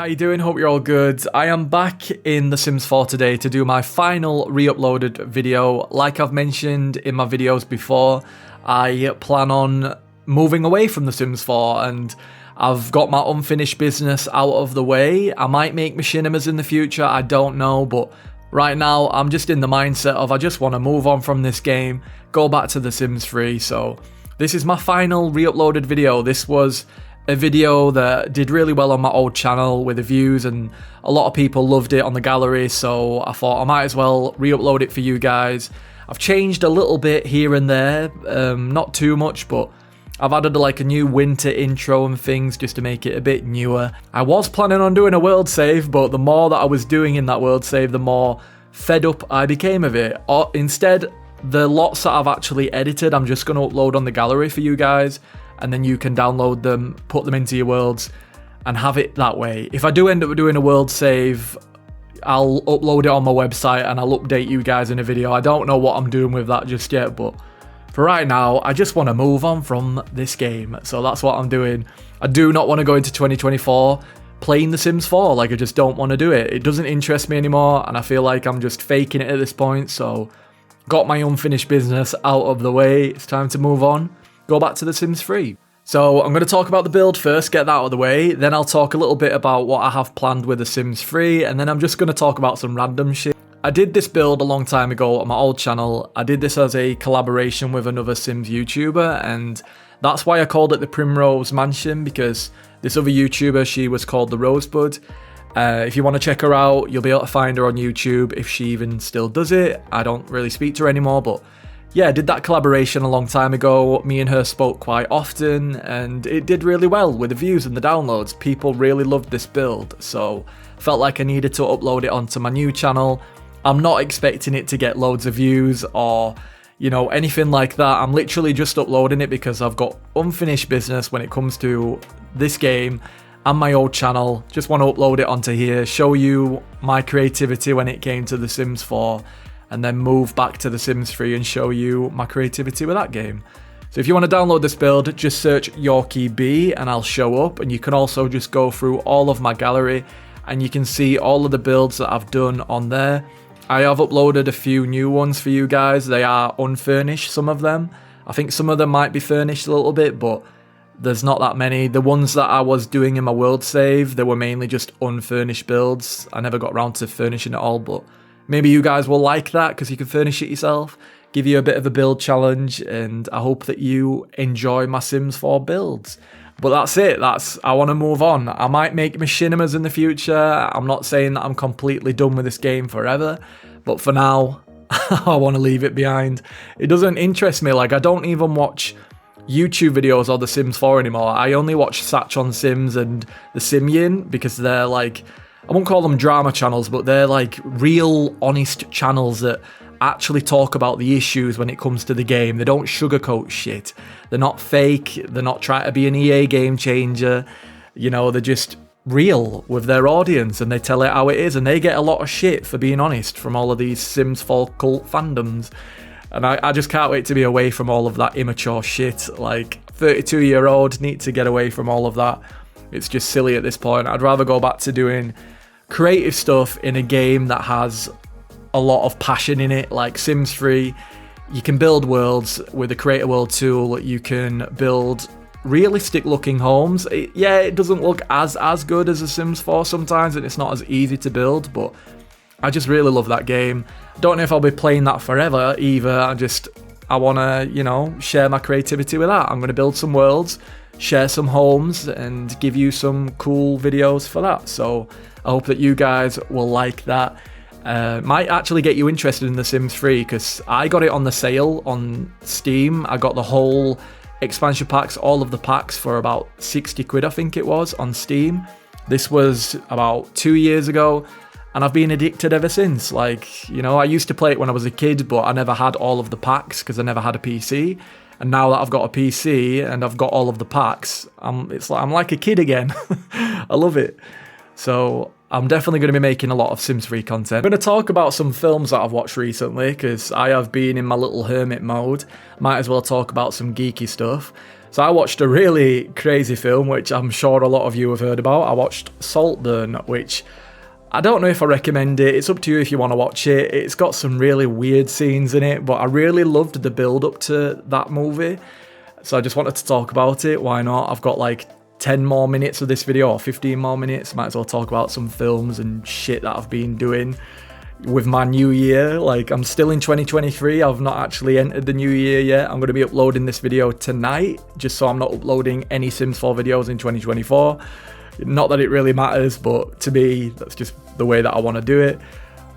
how you doing? Hope you're all good. I am back in The Sims 4 today to do my final re-uploaded video. Like I've mentioned in my videos before, I plan on moving away from The Sims 4 and I've got my unfinished business out of the way. I might make machinimas in the future, I don't know, but right now I'm just in the mindset of I just want to move on from this game, go back to The Sims 3. So this is my final re-uploaded video. This was a video that did really well on my old channel with the views, and a lot of people loved it on the gallery, so I thought I might as well re-upload it for you guys. I've changed a little bit here and there, not too much, but I've added like a new winter intro and things just to make it a bit newer. I was planning on doing a world save, but the more that I was doing in that world save, the more fed up I became of it. Instead, the lots that I've actually edited, I'm just going to upload on the gallery for you guys, and then you can download them, put them into your worlds, and have it that way. If I do end up doing a world save, I'll upload it on my website and I'll update you guys in a video. I don't know what I'm doing with that just yet, but for right now, I just want to move on from this game. So that's what I'm doing. I do not want to go into 2024 playing The Sims 4. Like, I just don't want to do it. It doesn't interest me anymore, and I feel like I'm just faking it at this point. So got my unfinished business out of the way. It's time to move on. Go back to The Sims 3. So I'm going to talk about the build first, get that out of the way, then I'll talk a little bit about what I have planned with The Sims 3, and then I'm just going to talk about some random shit. I did this build a long time ago on my old channel. I did this as a collaboration with another Sims YouTuber, and that's why I called it the Primrose Mansion, because this other YouTuber, she was called the Rosebud. If you want to check her out, you'll be able to find her on YouTube if she even still does it. I don't really speak to her anymore, but yeah, I did that collaboration a long time ago. Me and her spoke quite often, and it did really well with the views and the downloads. People really loved this build, so felt like I needed to upload it onto my new channel. I'm not expecting it to get loads of views or, you know, anything like that. I'm literally just uploading it because I've got unfinished business when it comes to this game and my old channel. Just want to upload it onto here, show you my creativity when it came to The Sims 4, and then move back to The Sims 3 and show you my creativity with that game. So if you want to download this build, just search YorkieB and I'll show up, and you can also just go through all of my gallery and you can see all of the builds that I've done on there. I have uploaded a few new ones for you guys. They are unfurnished, some of them. I think some of them might be furnished a little bit, but there's not that many. The ones that I was doing in my world save, they were mainly just unfurnished builds. I never got around to furnishing it all, but maybe you guys will like that because you can furnish it yourself, give you a bit of a build challenge, and I hope that you enjoy my Sims 4 builds. But that's it. I want to move on. I might make machinimas in the future. I'm not saying that I'm completely done with this game forever, but for now, I want to leave it behind. It doesn't interest me. Like, I don't even watch YouTube videos or The Sims 4 anymore. I only watch Satch on Sims and the Simyin because they're like, I won't call them drama channels, but they're like real, honest channels that actually talk about the issues when it comes to the game. They don't sugarcoat shit. They're not fake. They're not trying to be an EA game changer. You know, they're just real with their audience and they tell it how it is, and they get a lot of shit for being honest from all of these Sims 4 cult fandoms. And I just can't wait to be away from all of that immature shit. Like, 32-year-old need to get away from all of that. It's just silly at this point. I'd rather go back to doing creative stuff in a game that has a lot of passion in it. Like Sims 3, you can build worlds with the Create a World tool. You can build realistic looking homes. It doesn't look as good as a Sims 4 sometimes, and it's not as easy to build, but I just really love that game. Don't know if I'll be playing that forever either. I want to, you know, share my creativity with that. I'm going to build some worlds, share some homes, and give you some cool videos for that. So I hope that you guys will like that. Might actually get you interested in The Sims 3 because I got it on the sale on Steam. I got the whole expansion packs, all of the packs for about 60 quid, I think it was, on Steam. This was about 2 years ago, and I've been addicted ever since. Like, you know, I used to play it when I was a kid, but I never had all of the packs because I never had a PC. And now that I've got a PC and I've got all of the packs, I'm like a kid again. I love it. So I'm definitely going to be making a lot of Sims 3 content. I'm going to talk about some films that I've watched recently because I have been in my little hermit mode. Might as well talk about some geeky stuff. So I watched a really crazy film, which I'm sure a lot of you have heard about. I watched Saltburn, which I don't know if I recommend it. It's up to you if you want to watch it. It's got some really weird scenes in it, but I really loved the build up to that movie. So I just wanted to talk about it. Why not? I've got like 10 more minutes of this video, or 15 more minutes. Might as well talk about some films and shit that I've been doing with my new year. Like, I'm still in 2023. I've not actually entered the new year yet. I'm going to be uploading this video tonight, just so I'm not uploading any Sims 4 videos in 2024. Not that it really matters, but to me, that's just the way that I want to do it.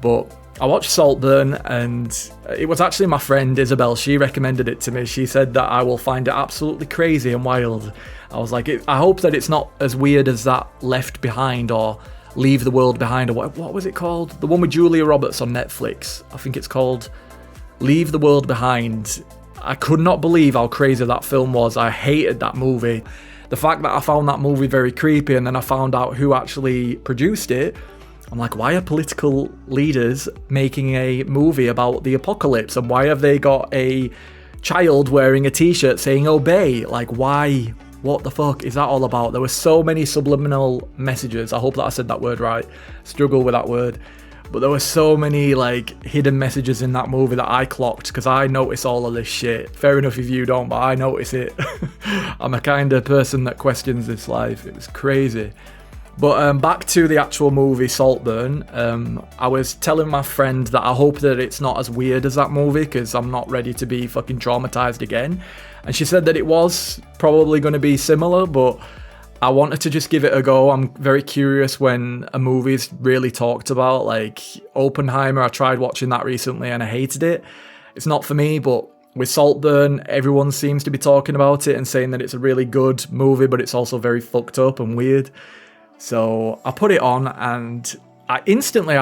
But I watched Saltburn, and it was actually my friend Isabel. She recommended it to me. She said that I will find it absolutely crazy and wild. I was like, I hope that it's not as weird as that Left Behind or Leave the World Behind, or what was it called? The one with Julia Roberts on Netflix. I think it's called Leave the World Behind. I could not believe how crazy that film was. I hated that movie. The fact that I found that movie very creepy, and then I found out who actually produced it, I'm like, why are political leaders making a movie about the apocalypse? And why have they got a child wearing a t-shirt saying obey? Like, why? What the fuck is that all about? There were so many subliminal messages. I hope that I said that word right. Struggle with that word. But there were so many like hidden messages in that movie that I clocked, because I notice all of this shit. Fair enough if you don't, but I notice it. I'm a kind of person that questions this life. It was crazy. But back to the actual movie Saltburn. I was telling my friend that I hope that it's not as weird as that movie, because I'm not ready to be fucking traumatized again. And she said that it was probably going to be similar, but I wanted to just give it a go. I'm very curious when a movie's really talked about. Like Oppenheimer, I tried watching that recently and I hated it. It's not for me, but with Saltburn, everyone seems to be talking about it and saying that it's a really good movie, but it's also very fucked up and weird. So I put it on, and I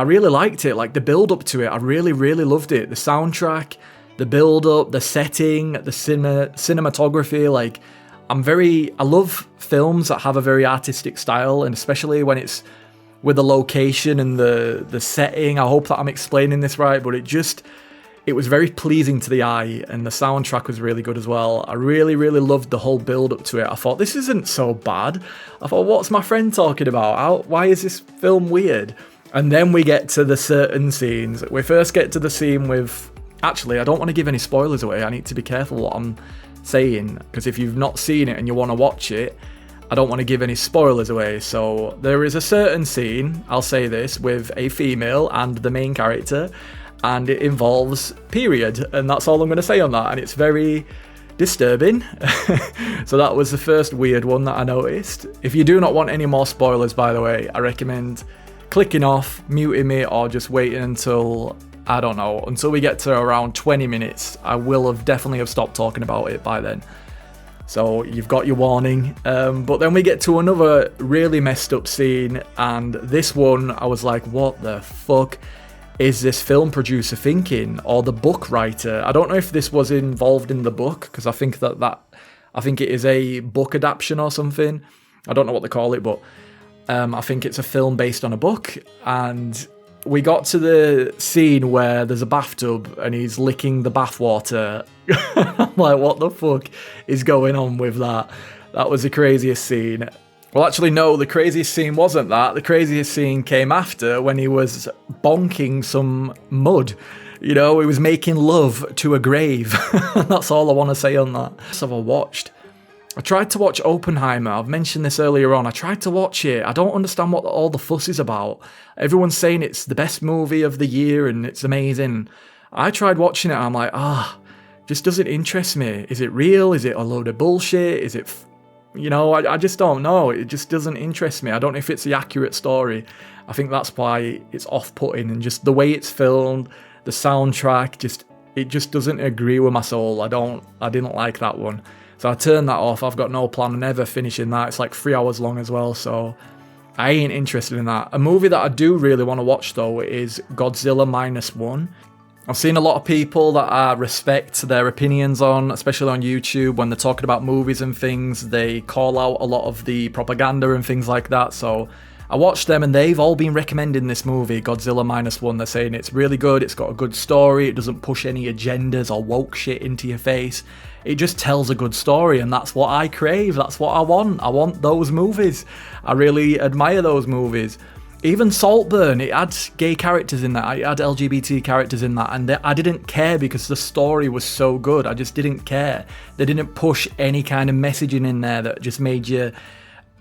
really liked it. Like the build up to it, I really, really loved it. The soundtrack, the build up, the setting, the cinematography. Like I love films that have a very artistic style, and especially when it's with the location and the setting. I hope that I'm explaining this right, but it was very pleasing to the eye, and the soundtrack was really good as well. I really, really loved the whole build up to it. I thought, this isn't so bad. I thought, what's my friend talking about? Why is this film weird? And then we get to the certain scenes. We first get to the scene with... Actually, I don't want to give any spoilers away. I need to be careful what I'm saying, because if you've not seen it and you want to watch it, I don't want to give any spoilers away. So there is a certain scene, I'll say this, with a female and the main character, and it involves period, and that's all I'm going to say on that, and it's very disturbing. So that was the first weird one that I noticed. If you do not want any more spoilers, by the way, I recommend clicking off, muting me, or just waiting until, I don't know, until we get to around 20 minutes. I will have definitely stopped talking about it by then. So you've got your warning. But then we get to another really messed up scene, and this one I was like, what the fuck is this film producer thinking, or the book writer? I don't know if this was involved in the book, because I think I think it is a book adaptation or something. I don't know what they call it, but I think it's a film based on a book. And we got to the scene where there's a bathtub and he's licking the bathwater. I'm like, what the fuck is going on with that? That was the craziest scene. Well, actually, no, the craziest scene wasn't that. The craziest scene came after, when he was bonking some mud. You know, he was making love to a grave. That's all I want to say on that. So I tried to watch Oppenheimer. I've mentioned this earlier on. I tried to watch it. I don't understand what all the fuss is about. Everyone's saying it's the best movie of the year and it's amazing. I tried watching it and I'm like, just doesn't interest me. Is it real? Is it a load of bullshit? Is it... You know, I just don't know. It just doesn't interest me. I don't know if it's the accurate story. I think that's why it's off-putting, and just the way it's filmed, the soundtrack, it just doesn't agree with my soul. I didn't like that one. So I turned that off. I've got no plan on ever finishing that. It's like 3 hours long as well, so I ain't interested in that. A movie that I do really want to watch though is Godzilla -1. I've seen a lot of people that I respect their opinions on, especially on YouTube, when they're talking about movies and things, they call out a lot of the propaganda and things like that, so I watched them and they've all been recommending this movie, Godzilla Minus One. They're saying it's really good, it's got a good story, it doesn't push any agendas or woke shit into your face. It just tells a good story, and that's what I crave, that's what I want. I want those movies. I really admire those movies. Even Saltburn, it had gay characters in that, it had LGBT characters in that, and I didn't care because the story was so good. I just didn't care. They didn't push any kind of messaging in there that just made you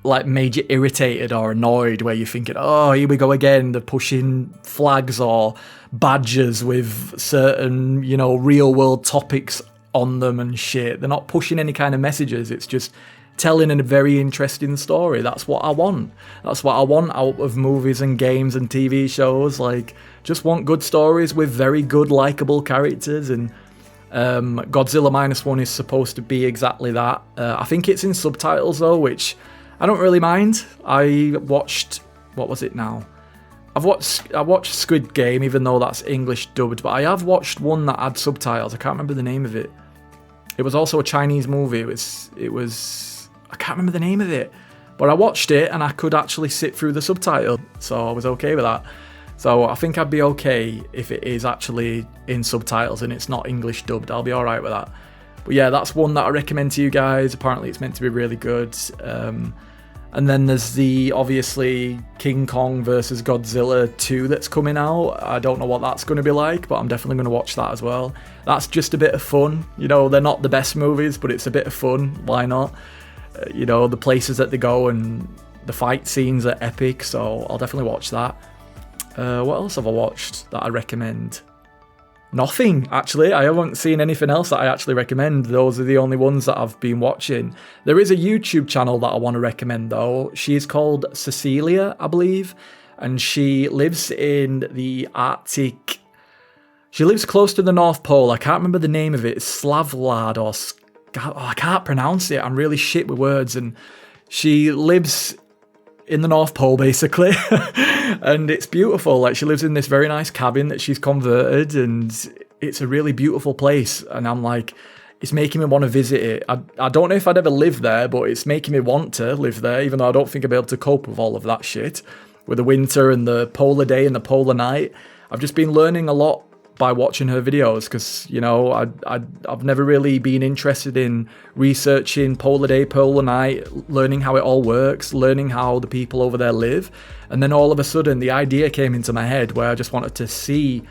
irritated or annoyed, where you're thinking, oh, here we go again, they're pushing flags or badges with certain, you know, real world topics on them and shit. They're not pushing any kind of messages, it's just telling a very interesting story. That's what I want. That's what I want out of movies and games and TV shows. Like, just want good stories with very good, likable characters. And Godzilla Minus One is supposed to be exactly that. I think it's in subtitles though, which I don't really mind. I watched, what was it now? I watched Squid Game, even though that's English dubbed, but I have watched one that had subtitles. I can't remember the name of it. It was also a Chinese movie. It was I can't remember the name of it, but I watched it and I could actually sit through the subtitle, so I was okay with that. So I think I'd be okay if it is actually in subtitles and it's not English dubbed. I'll be alright with that. But yeah, that's one that I recommend to you guys. Apparently it's meant to be really good. And then there's the, obviously, King Kong versus Godzilla 2 that's coming out. I don't know what that's going to be like, but I'm definitely going to watch that as well. That's just a bit of fun. You know, they're not the best movies, but it's a bit of fun. Why not? You know, the places that they go and the fight scenes are epic, so I'll definitely watch that. What else have I watched that I recommend? Nothing, actually. I haven't seen anything else that I actually recommend. Those are the only ones that I've been watching. There is a YouTube channel that I want to recommend, though. She's called Cecilia, I believe, and she lives in the Arctic. She lives close to the North Pole. I can't remember the name of it. It's Slavlad or I can't pronounce it. I'm really shit with words. And she lives in the North Pole, basically. And it's beautiful. Like, she lives in this very nice cabin that she's converted, and it's a really beautiful place. And I'm like, it's making me want to visit it. I don't know if I'd ever live there, but it's making me want to live there, even though I don't think I'd be able to cope with all of that shit. With the winter and the polar day and the polar night. I've just been learning a lot by watching her videos, because, you know, I've never really been interested in researching polar day, polar night, learning how it all works, learning how the people over there live. And then all of a sudden the idea came into my head where I just wanted to see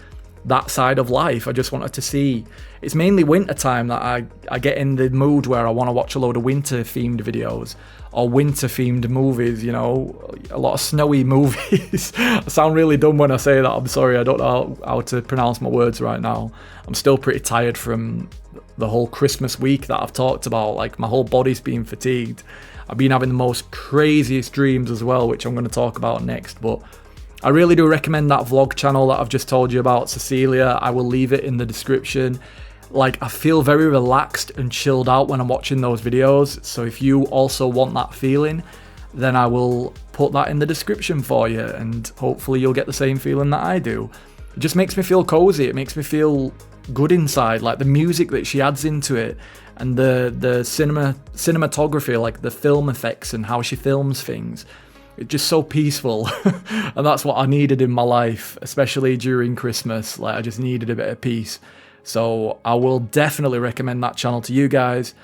that side of life. I just wanted to see. It's mainly winter time that I get in the mood where I want to watch a load of winter themed videos or winter themed movies, you know, a lot of snowy movies. I sound really dumb when I say that. I'm sorry, I don't know how to pronounce my words right now. I'm still pretty tired from the whole Christmas week that I've talked about. Like, my whole body's been fatigued. I've been having the most craziest dreams as well, which I'm going to talk about next. But I really do recommend that vlog channel that I've just told you about, Cecilia. I will leave it in the description. Like, I feel very relaxed and chilled out when I'm watching those videos. So if you also want that feeling, then I will put that in the description for you, and hopefully you'll get the same feeling that I do. It just makes me feel cozy. It makes me feel good inside. Like, the music that she adds into it, and the cinematography, like the film effects and how she films things. It's just so peaceful. And that's what I needed in my life, especially during Christmas. Like, I just needed a bit of peace. So I will definitely recommend that channel to you guys.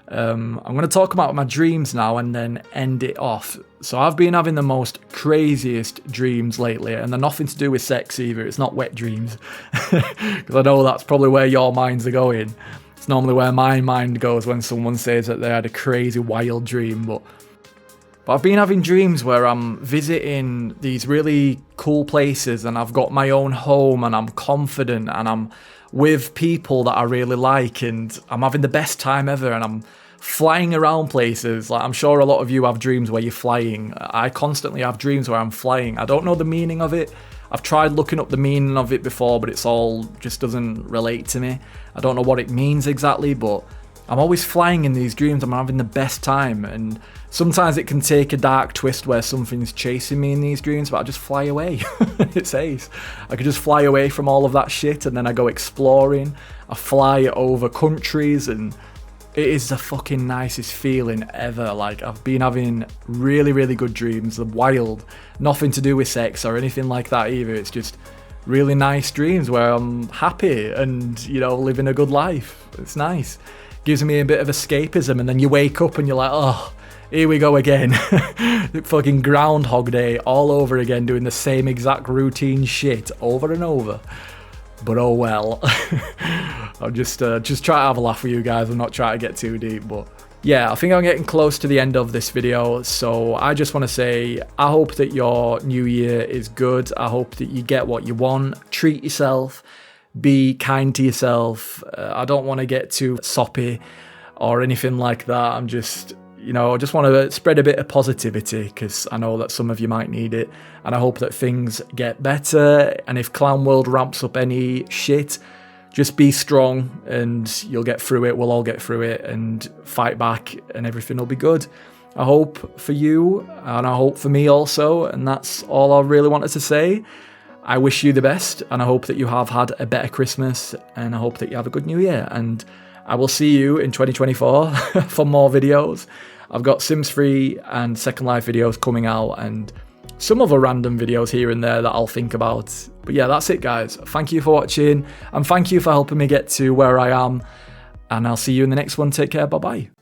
I'm going to talk about my dreams now and then end it off. So I've been having the most craziest dreams lately, and they're nothing to do with sex either. It's not wet dreams, because I know that's probably where your minds are going. It's normally where my mind goes when someone says that they had a crazy wild dream. But I've been having dreams where I'm visiting these really cool places, and I've got my own home, and I'm confident, and I'm with people that I really like, and I'm having the best time ever, and I'm flying around places. Like, I'm sure a lot of you have dreams where you're flying. I constantly have dreams where I'm flying. I don't know the meaning of it. I've tried looking up the meaning of it before, but it's all just doesn't relate to me. I don't know what it means exactly, but I'm always flying in these dreams. I'm having the best time, and sometimes it can take a dark twist where something's chasing me in these dreams, but I just fly away. It's ace. I could just fly away from all of that shit, and then I go exploring. I fly over countries, and it is the fucking nicest feeling ever. Like, I've been having really, really good dreams. They're wild. Nothing to do with sex or anything like that either. It's just really nice dreams where I'm happy and, you know, living a good life. It's nice. Gives me a bit of escapism, and then you wake up and you're like, oh, here we go again. Fucking Groundhog Day all over again, doing the same exact routine shit over and over. But oh well. I'll just try to have a laugh with you guys. I'm not trying to get too deep, but yeah, I think I'm getting close to the end of this video. So I just want to say, I hope that your new year is good. I hope that you get what you want. Treat yourself. Be kind to yourself. I don't want to get too soppy or anything like that. I'm just, you know, I just want to spread a bit of positivity, because I know that some of you might need it, and I hope that things get better. And if Clown World ramps up any shit, just be strong and you'll get through it. We'll all get through it and fight back, and everything will be good. I hope for you, and I hope for me also, and that's all I really wanted to say. I wish you the best, and I hope that you have had a better Christmas, and I hope that you have a good new year, and I will see you in 2024 for more videos. I've got Sims 3 and Second Life videos coming out, and some other random videos here and there that I'll think about. But yeah, that's it, guys. Thank you for watching, and thank you for helping me get to where I am, and I'll see you in the next one. Take care. Bye-bye.